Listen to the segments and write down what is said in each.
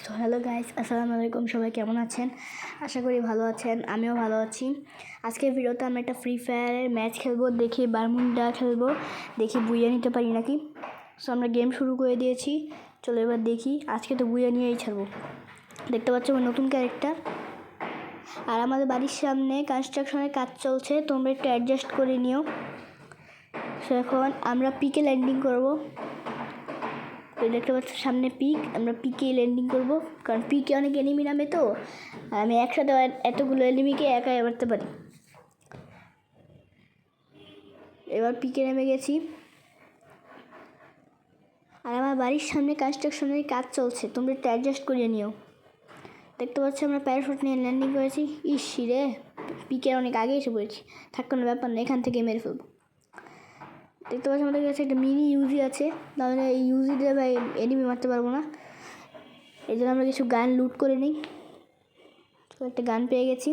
So hello guys, আসসালামু আলাইকুম। সবাই কেমন আছেন? আশা করি ভালো আছেন। আমিও ভালো আছি। আজকের ভিডিওতে আমরা একটা ফ্রি ফায়ারের ম্যাচ খেলবো, দেখি বারমুডা খেলবো, দেখি বুইয়া নিতে পারি নাকি। সো আমরা গেম শুরু করে দিয়েছি। চলো এবার দেখি। আজকে তো বুইয়া নিয়েই ছাড়বো। দেখতে পাচ্ছ আমার নতুন ক্যারেক্টার। আর আমাদের বাড়ির সামনে কনস্ট্রাকশনের কাজ চলছে, তোমরা একটু অ্যাডজাস্ট করে নিও। সো এখন আমরা পিকে ল্যান্ডিং করবো। দেখতে পাচ্ছ সামনে পিক, আমরা পিকে ল্যান্ডিং করব, কারণ পিকে অনেক এনিমি নামে, তো আমি একসাথে এতগুলো এনিমিকে একাই মারতে পারি। এবার পিকে নেমে গেছি। আর আমার বাড়ির সামনে কনস্ট্রাকশনের কাজ চলছে, তোমরা একটু অ্যাডজাস্ট করিয়ে নিও। দেখতে পাচ্ছ আমরা প্যারাশুট নিয়ে ল্যান্ডিং করেছি। ইসি রে, পিকে অনেক আগে এসে পড়েছি। থাক কোনো ব্যাপার না, এখান থেকে মেরে ফেলবো। দেখতে পাচ্ছি আমাদের কাছে একটা মিনি ইউজি আছে, তাহলে এই ইউজি দিয়ে ভাই এনিমি মারতে পারবো না। এই জন্য আমরা কিছু গান লুট করে নিই। তো একটা গান পেয়ে গেছি।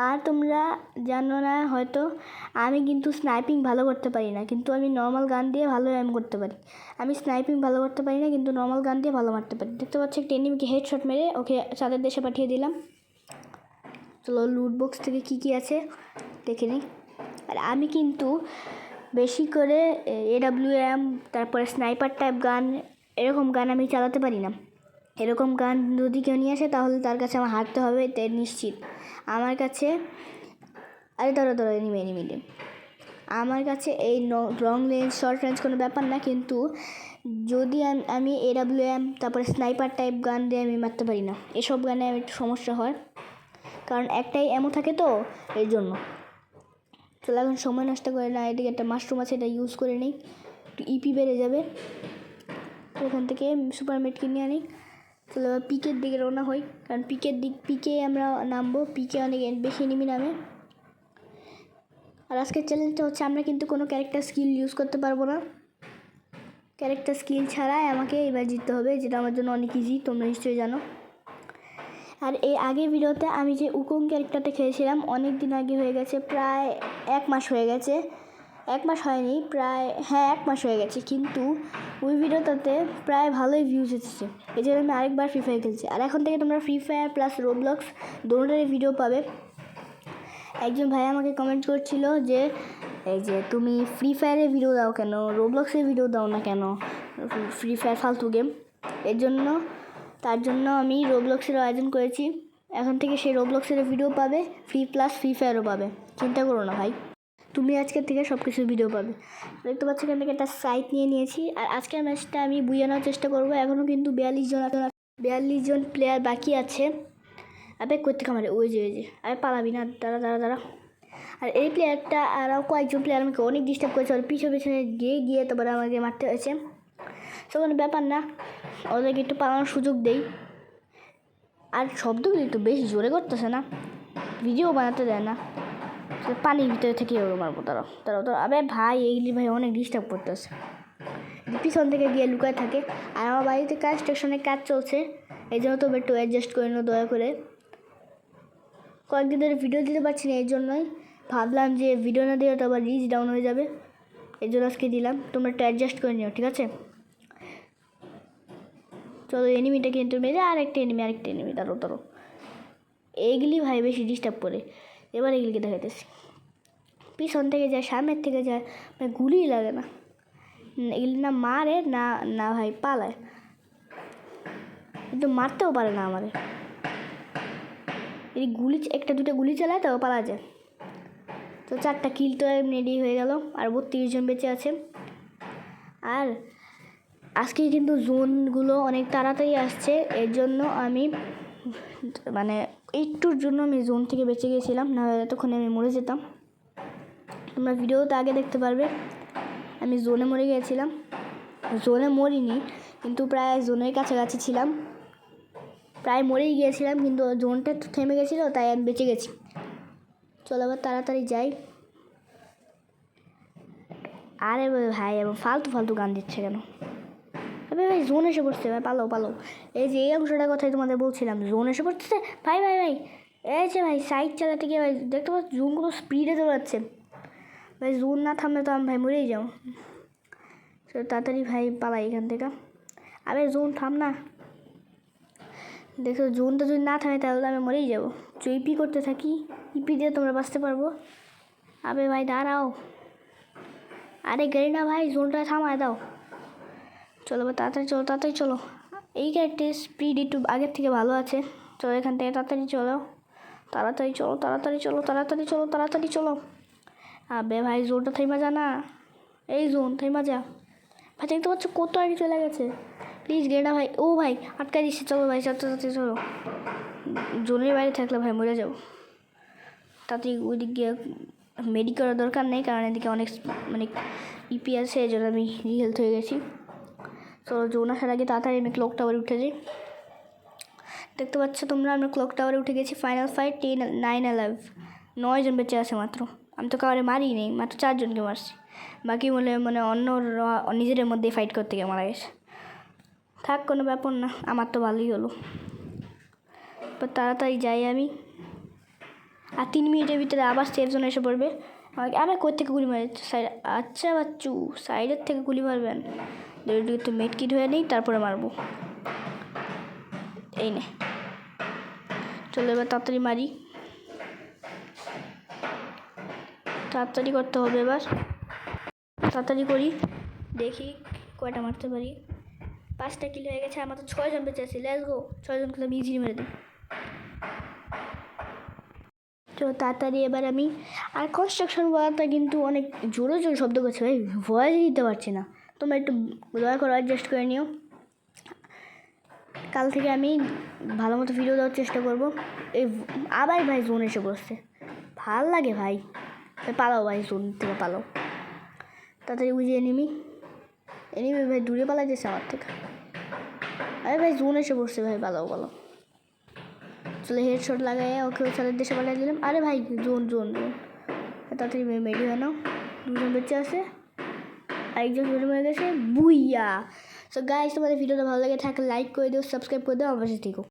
আর তোমরা জানো না হয়তো, আমি কিন্তু স্নাইপিং ভালো করতে পারি না, কিন্তু আমি নর্মাল গান দিয়ে ভালো এম করতে পারি। আমি স্নাইপিং ভালো করতে পারি না, কিন্তু নর্মাল গান দিয়ে ভালো মারতে পারি। দেখতে পাচ্ছি একটা এনিমিকে হেডশট মেরে ওকে চাঁদের দেশে পাঠিয়ে দিলাম। চলো লুট বক্স থেকে কী কী আছে দেখে নিই। আর আমি কিন্তু বেশি করে AWM, তারপরে স্নাইপার টাইপ গান, এরকম গান আমি চালাতে পারি না। এরকম গান যদি কেউ নিয়ে আসে তাহলে তার কাছে আমার হারতে হবে, তাই নিশ্চিত। আমার কাছে ধরো এনিমি আমার কাছে এই লং রেঞ্জ শর্ট রেঞ্জ কোনো ব্যাপার না, কিন্তু যদি আমি AWM তারপরে স্নাইপার টাইপ গান দিয়ে আমি মারতে পারি না। এসব গানে আমি একটু সমস্যা হয়, কারণ একটাই এমন থাকে, তো এই জন্য। চলো এখন সময় নষ্ট করে না, এদিকে একটা মাশরুম আছে, এটা ইউজ করে নিই, একটু ইপি বেড়ে যাবে। তো এখান থেকে সুপার মেট কিনে আনি। চলো এবার পিকের দিকে রওনা হই, কারণ পিকে আমরা নামবো। পিকে অনেক বেশি এনিমি নামে। আর আজকের চ্যালেঞ্জটা হচ্ছে আমরা কিন্তু কোনো ক্যারেক্টার স্কিল ইউজ করতে পারবো না। ক্যারেক্টার স্কিল ছাড়াই আমাকে এবার জিততে হবে, যেটা আমার জন্য অনেক ইজি, তোমরা নিশ্চয়ই জানো। আর এই আগের ভিডিওতে আমি যে উকং ক্যারেক্টারটা খেয়েছিলাম, অনেক দিন আগে হয়ে গেছে, প্রায় 1 মাস হয়ে গেছে। 1 মাস হয়নি, প্রায় 1 মাস হয়ে গেছে, কিন্তু ওই ভিডিওটাতে প্রায় ভালোই ভিউজ এসেছে। এই জন্য আমি আরেকবার ফ্রি ফায়ার খেলছি। আর এখন থেকে তোমরা ফ্রি ফায়ার প্লাস রোবলক্স দুটোরই ভিডিও পাবে। একজন ভাই আমাকে কমেন্ট করছিল যে এই যে তুমি ফ্রি ফায়ারের ভিডিও দাও কেন, রোবলক্সের ভিডিও দাও না কেন, ফ্রি ফায়ার ফালতু গেম। তার জন্য আমি রোবলক্সের আয়োজন করেছি। এখন থেকে সেই রোবলক্সের ভিডিও পাবে, ফ্রি ফায়ারও পাবে। চিন্তা করো না ভাই, তুমি আজকের থেকে সব কিছুর ভিডিও পাবে। দেখতে পাচ্ছি এখান থেকে একটা সাইট নিয়ে নিয়েছি। আর আজকের ম্যাচটা আমি বুঝানোর চেষ্টা করবো। এখনও কিন্তু 42 জন প্লেয়ার বাকি আছে। আবে করতে খামারে ওই যে আরে পালাবি না, দাঁড়া। আর এই প্লেয়ারটা আরও কয়েকজন প্লেয়ার আমাকে অনেক ডিস্টার্ব করেছে, ওর পিছনে গিয়ে তারপরে আমাকে মারতে হয়েছে। সো কোনো ব্যাপার না, ওদেরকে একটু পালানোর সুযোগ দেই। আর শব্দগুলি একটু বেশি জোরে করতেছে না, ভিডিও বানাতে দেয় না। পানির ভিতরে থেকে ওরও মারবো। তারা আবে ভাই, এইগুলি ভাই অনেক ডিস্টার্ব করতেছে। পিছন থেকে গিয়ে লুকায় থাকে। আর আমার বাড়িতে কনস্ট্রাকশনের কাজ চলছে, এই জন্য তবে একটু অ্যাডজাস্ট করে নিও দয়া করে। কয়েকদিন ধরে ভিডিও দিতে পারছি না, এই জন্যই ভাবলাম যে ভিডিও না দিলে তো আবার রিচ ডাউন হয়ে যাবে, এই জন্য আজকে দিলাম। তোমরা একটু অ্যাডজাস্ট করে নিও, ঠিক আছে? চলো এনিমিটা কিন্তু মেরে আরেকটা এনিমি তারও এইগুলি ভাই বেশি ডিস্টার্ব করে। এবার এগুলিকে দেখাইতেছি, পিছন থেকে যায়, সামনের থেকে যায়, মানে গুলিই লাগে না। এগুলি না মারে না ভাই, পালায়, কিন্তু মারতেও পারে না আমারে। এই একটা দুটো গুলি চালায় তো পালা যায়। তো 4টা কিল তো রেডি হয়ে গেল, আর 32 জন বেঁচে আছে। আর আজকে কিন্তু জোনগুলো অনেক তাড়াতাড়ি আসছে, এর জন্য আমি মানে একটুর জন্য আমি জোন থেকে বেঁচে গিয়েছিলাম, না এতক্ষণে আমি মরে যেতাম। তোমরা ভিডিওতে আগে দেখতে পারবে আমি জোনে মরে গিয়েছিলাম। জোনে মরিনি, কিন্তু প্রায় জোনের কাছাকাছি ছিলাম, প্রায় মরেই গিয়েছিলাম, কিন্তু জোনটা থেমে গেছিলো, তাই আমি বেঁচে গেছি। চলো আবার তাড়াতাড়ি যাই। আরে ভাই এবং ফালতু গান দিচ্ছে কেন? আরে ভাই জোন এসে পড়ছে ভাই, পালো। এই যে এই অংশটার কথাই তোমাদের বলছিলাম, জোন এসে পড়ছে ভাই। এই যে ভাই সাইড চালাতে গিয়ে ভাই দেখতে পাচ্ছ জোনগুলো স্পিডে দৌড়াচ্ছে ভাই। জোন না থামলে তো আমি ভাই মরেই যাও। তাড়াতাড়ি ভাই পালাই এখান থেকে। আরে জোন থাম না। দেখো জোনটা যদি না থাকে তাহলে আমি মরেই যাবো। ইপি করতে থাকি, ইপি দিয়ে তোমরা বাঁচতে পারবো। আবে ভাই দাঁড়াও, আরে গাড়ি না ভাই, জোনটা থামায় দাও। চলো ভাই তাড়াতাড়ি চলো। এই গাড়িটির স্পিড একটু আগের থেকে ভালো আছে। চলো এখান থেকে তাড়াতাড়ি চলো। আবে ভাই জোনটা থেমা যা না, এই জোন থেমা যা ভাই। দেখতে পাচ্ছ কত আগে চলে গেছে। প্লিজ গেড়া ভাই, ও ভাই আটকাই দিচ্ছে। চলো ভাই তাড়াতাড়ি চলো, জোনের বাইরে থাকলে ভাই মরে যাবো। তাড়াতাড়ি ওইদিক গিয়ে মেডি করার দরকার নেই, কারণ এদিকে অনেক মানে ইপি আছে, এই জন্য আমি রিহেলথ হয়ে গেছি। চলো জোন আসার আগে তাড়াতাড়ি আমি ক্লক টাওয়ারে উঠে যাই। দেখতে পাচ্ছ তোমরা, আমরা ক্লক টাওয়ারে উঠে গেছি। ফাইনাল ফাইট 9-11, 9 জন বেঁচে আছে মাত্র। আমি তো কাউরে মারি নেই, মাত্র 4 জনকে মারছি। বাকি মানে অন্য নিজেদের মধ্যে ফাইট করতে গিয়ে মারা গেছে। থাক, কোনো ব্যাপার না, আমার তো ভালোই হলো। তাড়াতাড়ি যাই আমি, আর 3 মিনিটের ভিতরে আবার সেফ জোন এসে পড়বে। আবার কোথেকে গুলি মারে সাইড? আচ্ছা বাচ্চু, সাইডের থেকে গুলি মারবেন। একটু মেট কিট হয়ে নেই, তারপরে মারবো। এই নে, চলো এবার তাড়াতাড়ি মারি। তাড়াতাড়ি করতে হবে এবার, তাড়াতাড়ি করি, দেখি কয়টা মারতে পারি। 5টা কিল হয়ে গেছে, আমার তো 6 জন বেঁচে আছে। লেটস গো, 6 জনকে আমি ইজিলি মেরে দিই। তো তাড়াতাড়ি এবার আমি, আর কনস্ট্রাকশন ওয়ালটা কিন্তু অনেক জোরে শব্দ করছে ভাই, ভয়েস দিতে পারছি না। তোমরা একটু দয়া করে অ্যাডজাস্ট করে নিও। কাল থেকে আমি ভালো মতো ভিডিও দেওয়ার চেষ্টা করবো। এই আবার ভাই জোন এসে বসছে, ভাল লাগে ভাই। পালাও ভাই, জোন থেকে পালাও তাড়াতাড়ি। বুঝে এনিমি ভাই দূরে পালাইতেছে আমার থেকে। আরে ভাই জোন এসে বসছে ভাই, পালাও। চলে হেডশট লাগাই ওকে ওই দেশে পাঠিয়ে দিলাম। আরে ভাই জোন তাড়াতাড়ি মেডি হয় না। 2 জন বেঁচে আছে, আরেকজন জোরে মরে গেছে। বুইয়া। সো গাইস, তোমাদের ভিডিওটা ভালো লাগে থাকলে লাইক করে দিও, সাবস্ক্রাইব করে দিও, আমার পাশে থেকো।